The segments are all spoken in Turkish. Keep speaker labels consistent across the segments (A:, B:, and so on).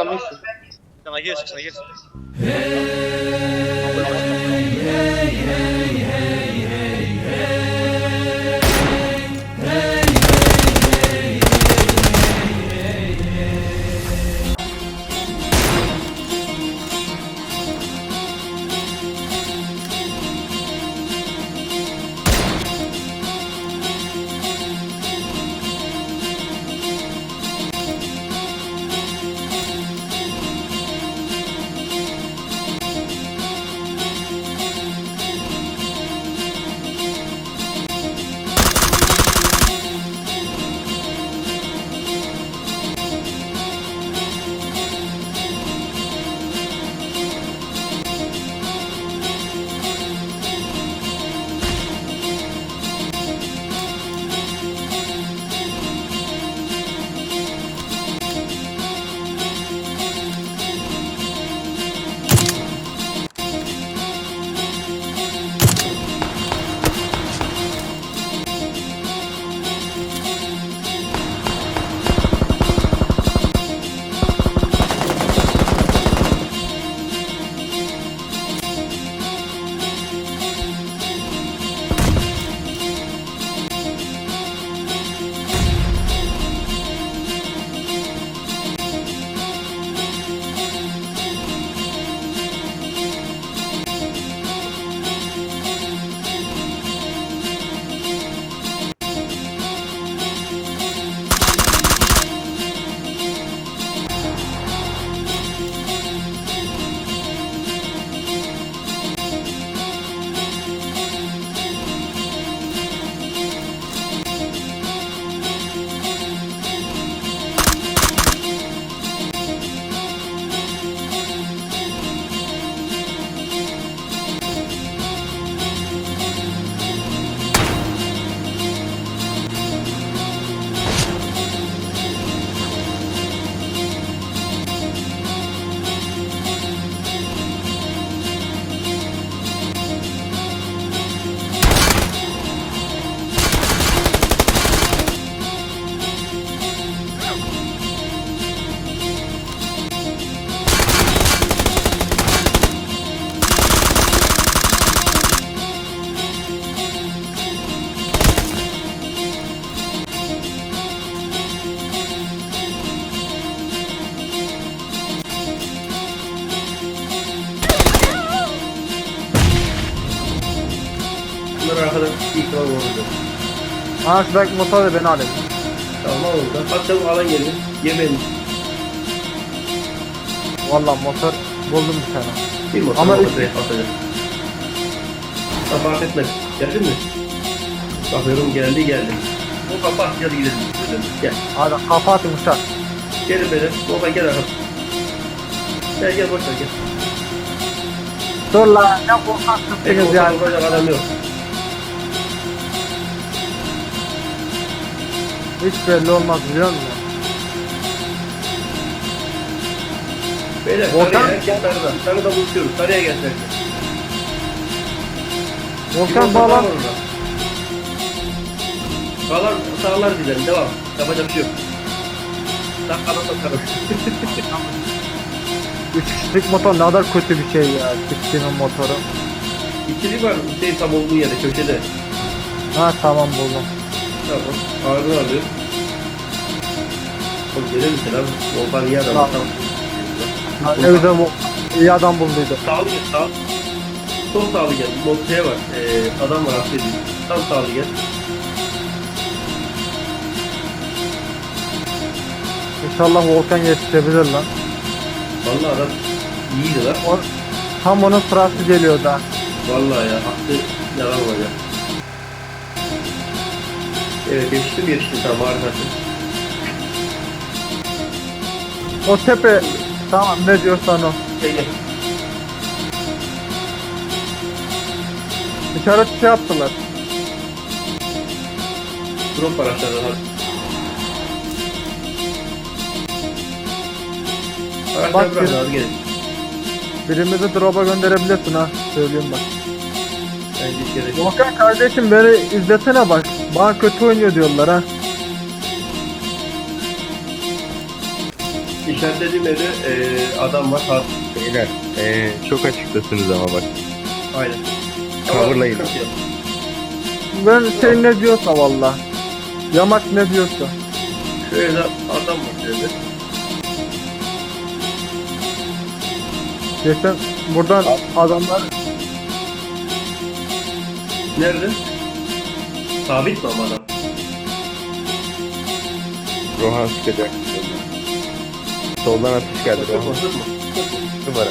A: almışsın.
B: Sana gir, sana gir.
A: Bunlar arkadan ilk var oldu.
C: Ha şuradaki motor da beni alayım.
A: Tamam orada. Bak çabuk alan geliyor. Yemeyin.
C: Valla motor buldum bir tane.
A: Bir motor
C: Ama
A: atacağım. Fark etmez. Geldin mi? Bakıyorum geldi. O kapat hadi gidelim. Gel.
C: Hadi kafa atın uçak.
A: Gelin benim. Volkan gel arkadaşlar. Gel boş ver gel.
C: Dur lan ne korkak
A: Peki
C: kızsınız ya.
A: Volkan vuracak adam yok.
C: Hiç belli olmaz biliyor musun?
A: Beyler
C: Volkan-
A: sarıya herkes sarıda. Sarıda buluşuyoruz. Sarıya gel herkes.
C: Volkan bağlan.
A: Kalan sağlar dilerim. Devam. Yapacak bir şey yok. Sen kalan da sarı.
C: 3 kişilik motor ne kadar kötü bir şey ya. Siktiğimin motoru.
A: İkili var. Hüseyin tam olduğu yerde köşede.
C: Ha tamam buldum.
A: Tamam. Ağırını alıyor. Oğlum gelir misin abi? Volkan iyi adam.
C: Tamam.
A: Tamam.
C: Ha, ne güzel bu iyi adam bulduydu.
A: Sağlı gel. Sağ. Sol sağlı gel. Şey var. Adam var affediyor. Tam sağlı gel.
C: İnşallah Volkan yetişebilir lan.
A: Vallahi adam iyiydi lan.
C: O, tam onun sırası geliyor da.
A: Vallahi ya. Hakkı yalan olacak. Evet yetiştim. Tamam harikasın.
C: O tepe tamam ne diyorsan o.
A: Gel.
C: İşaret şey yaptılar.
A: Drop var aşağıda. Araçlar
C: Bak,
A: bırak abi gelin.
C: Birimizi drop'a gönderebilirsin ha. Söyleyeyim bak.
A: Bence hiç gerek yok.
C: Volkan kardeşim beni izlesene bak. Bana kötü oynuyor diyorlar ha.
A: İşaretlediğim evde adam var. Ha,
B: Beyler çok açıktasınız ama bak.
A: aynen.
B: Coverlayın.
A: Sıkıntı yok.
C: Ben şey ne diyorsa valla. Yamaç ne diyorsa.
A: Şu evde adam var şu evde.
C: Geçen buradan adamlar
A: Nerede? Sabit mi ama adam?
B: Rohan sıkacak. Soldan atış geldi.
A: Sıkma,
B: Rohan.
A: sıkma.
B: Numara.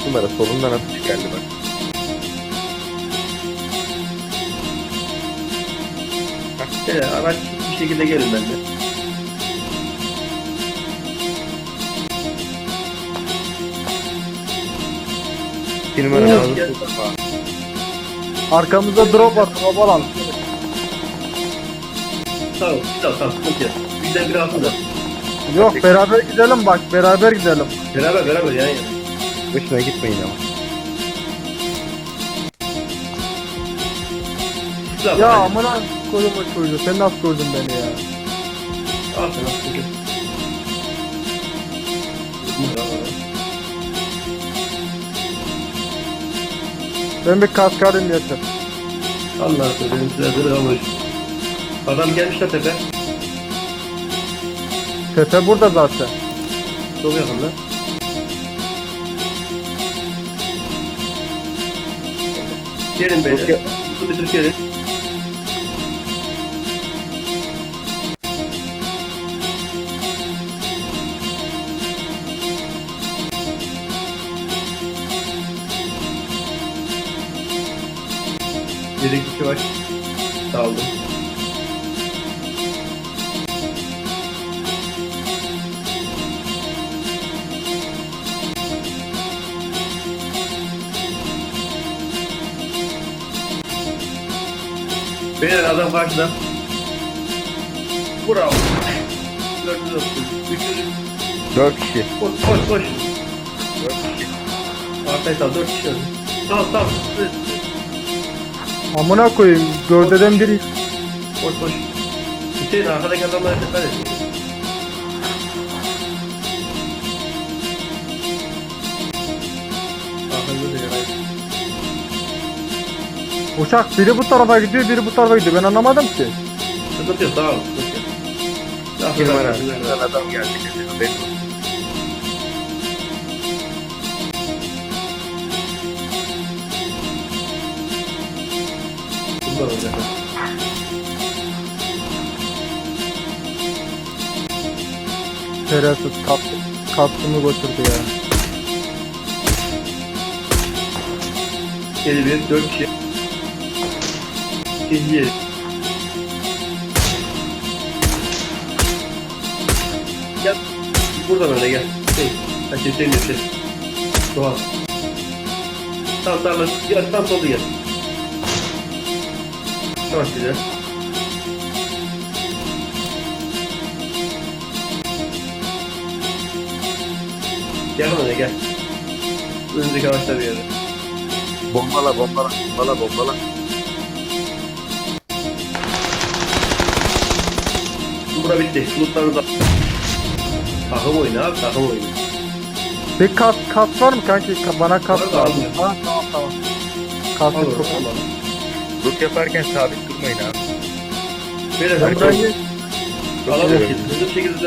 B: Numara solundan atış geldi bak.
A: Araç bir şekilde gelin bence.
B: Bir numara
A: Oo,
B: lazım.
A: gel.
C: arkamızda drop var. Drop alalım.
A: Tamam, tamam, sıkıntı yok. Bizden biri altında.
C: Yok beraber gidelim bak. Beraber gidelim.
A: Beraber yan yana.
B: Başına gitmeyin ama.
A: Silah
C: Ya
A: var, hadi.
C: amına koyma çocuğu. Sen nasıl gördün beni ya?
A: Al sen al, sıkıntı yok.
C: Ben bir kaskadayım yeter.
A: Allah söyledim size zırh almış. Adam gelmişler tepe.
C: Tepe burada zaten.
A: Çok yakında. Gelin beyler. Bu bitirip gelin. Bir kişi var. Saldım. Beyler adam karşıda. Bravo. 430. 300.
B: 4 kişi.
A: Koş koş koş.
B: 4 kişi.
A: Arkaya sal 4 kişi. Sal.
C: Amına koyayım. Gövdeden biri.
A: Koş koş. Hüseyin arkadaki adamlara dikkat et. Arkada da yarayı.
C: Uçak biri bu tarafa gidiyor, biri bu tarafa gidiyor. Ben anlamadım ki.
A: Sıkıntı yok, sağ ol. Sıkıntı yok.
B: Bir numara.
A: Arkada-
B: Buradan adam geldi. Haberin olsun.
A: Bunlar olacak.
C: Şerefsiz kaskımı götürdü ya.
A: 51, 4 kişi. İkinci yeri. Gel. Buradan öne gel. Hüseyin Hüseyin. Doğal. Tam gel, tam solda gel. Çok güzel. Gel öne gel. Önümüzdeki ağaçta bir yerde.
B: Bombala.
A: Bura bitti. Bulutlarınız al. Takım oyunu abi, takım oyunu.
C: Bir kask var mı kanki? Bana kask
A: Var da
C: lazım.
A: almıyor.
C: Ha tamam. Kaskı
A: Al
C: çok.
A: oradan.
B: Rut yaparken sabit durmayın abi.
A: Böyle
C: Ben
A: ben
C: burayı
A: alamıyoruz. Hızlı bir şekilde.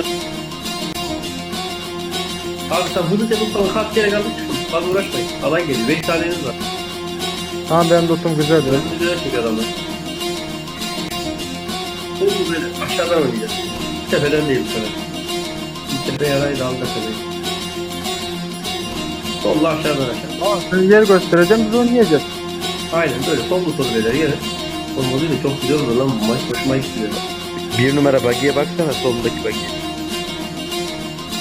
A: Abi sen hızlı yapıp sonra kaç kere kaldık çıkın. Fazla uğraşmayın. Alan geliyor. 5 taneniz var.
C: Tamam benim dostum güzel ya.
A: Önümüzde çünkü adamlar. Hızlı böyle aşağıdan oynayacağız. Tepeden değil bu sefer. Bir tepe yarayı da aldı tepeyi. Solla aşağıdan aşağı.
C: Tamam sen yer göstereceğim biz oynayacağız.
A: Aynen böyle sollu solu böyle gelin. Olmadı da çok güzel olur lan bu maç. Hoşuma gitti.
B: Bir numara bagiye baksana solundaki bagiye.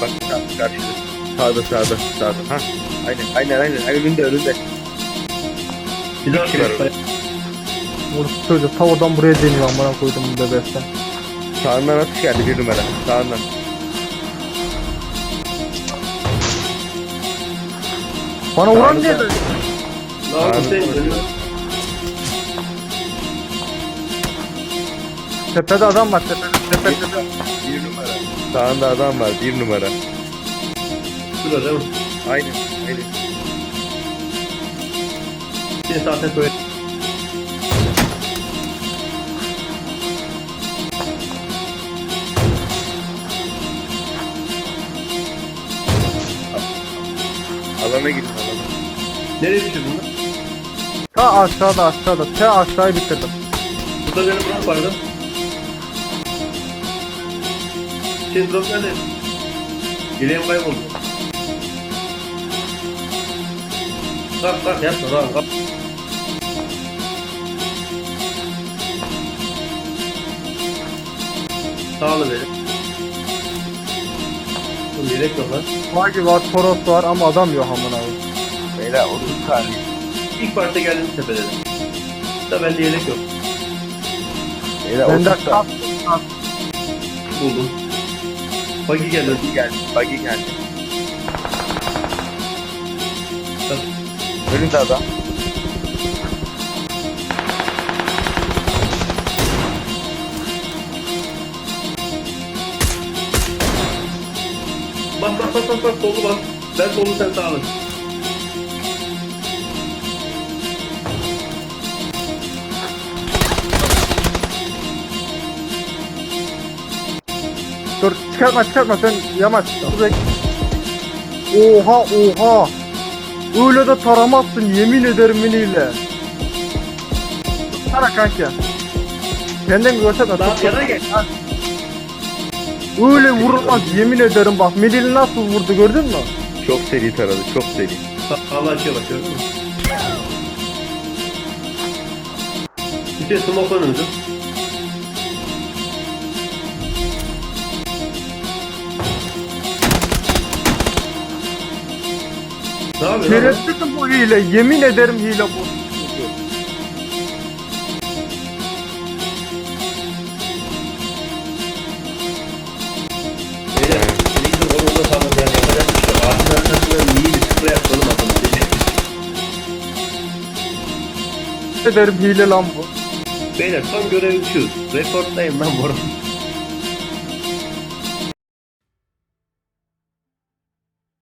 B: Bak karşıda. Sağda. Ha. Aynen. Önünde.
A: Bir daha
B: kişi var
A: şey.
C: Vurdu çocuk ta oradan buraya deniyor amına koydum bu bebesten.
B: Sağından atış geldi bir numara. Sağından.
C: Bana vuran niye böyle?
A: Ne oldu Hüseyin? Önüne.
C: Tepede adam var tepede.
B: Bir numara. Sağında adam var bir numara.
A: duruyor değil mi?
B: Aynen. Aynen.
A: Şimdi zaten böyle.
B: Alana gidin alana.
A: Nereye düşürdün lan?
C: Ta aşağıda. Ta aşağıyı bitirdim.
A: Burada benim drop vardı. Senin drop nerede? Yeleğim kayboldu. Kalk yapma lan kalk. Sağlı verin. Oğlum yelek yok lan.
C: Bagi var, Toros var ama adam yok amına abi.
B: Beyler 30 saniye.
A: İlk başta geldim tepede. Da bende yelek yok.
B: Beyler
C: Bende
B: 30 saniye.
C: kat.
A: Buldum. Bagi geldi.
B: Buggy geldi. Buggy geldi.
A: Bak,
B: Önünde adam.
A: bak solu bak. Ben solu sen sağlı.
C: Dur çıkartma sen yamaç. Dur bek. Oha. Öyle de taramazsın yemin ederim miniyle. Tara kanki. Kendin görsene.
A: Daha yana gel.
C: Öyle vurulmaz yemin ederim bak. Midil nasıl vurdu gördün mü?
B: Çok seri taradı. Çok seri.
A: Allah açıyor bak gördün mü? Bir şey smoke önümüzü. Ne yapıyorsun? lan?
C: Şerefsizim bu hile. Yemin ederim hile bu.
A: Beyler, neyse onu da sanırım yani yapacak bir şey yok. Ağacın arkasından iyi bir sprey yapalım adamı.
C: Yemin ederim hile lan bu.
A: Beyler son görev 200. Rekortlayın lan bu arada.